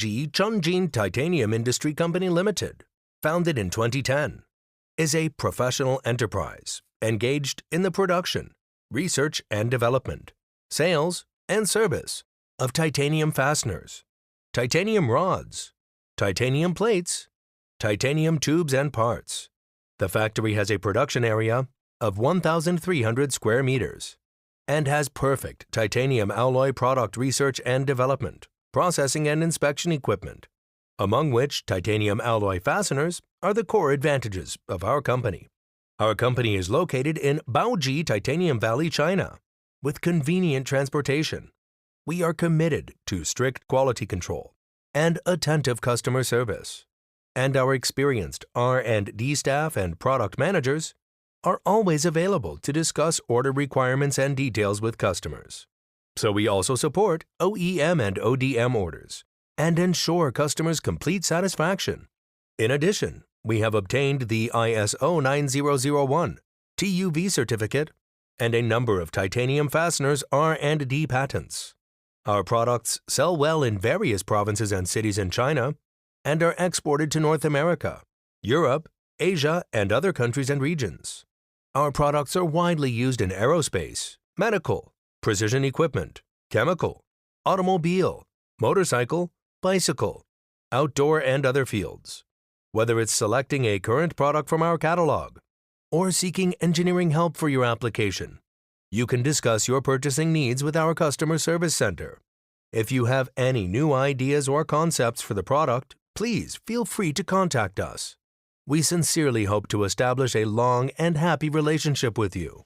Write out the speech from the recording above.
BJCJTi Titanium Industry Company Limited, founded in 2010, is a professional enterprise engaged in the production, research and development, sales, and service of titanium fasteners, titanium rods, titanium plates, titanium tubes and parts. The factory has a production area of 1,300 square meters and has perfect titanium alloy product research and development, processing and inspection equipment, among which titanium alloy fasteners are the core advantages of our company. Our company is located in Baoji, Titanium Valley, China, with convenient transportation. We are committed to strict quality control and attentive customer service, and our experienced R&D staff and product managers are always available to discuss order requirements and details with customers. So we also support OEM and ODM orders and ensure customers' complete satisfaction. In addition, we have obtained the ISO 9001 TUV certificate and a number of titanium fasteners R&D patents. Our products sell well in various provinces and cities in China and are exported to North America, Europe, Asia, and other countries and regions. Our products are widely used in aerospace, medical, precision equipment, chemical, automobile, motorcycle, bicycle, outdoor, and other fields. Whether it's selecting a current product from our catalog or seeking engineering help for your application, you can discuss your purchasing needs with our customer service center. If you have any new ideas or concepts for the product, please feel free to contact us. We sincerely hope to establish a long and happy relationship with you.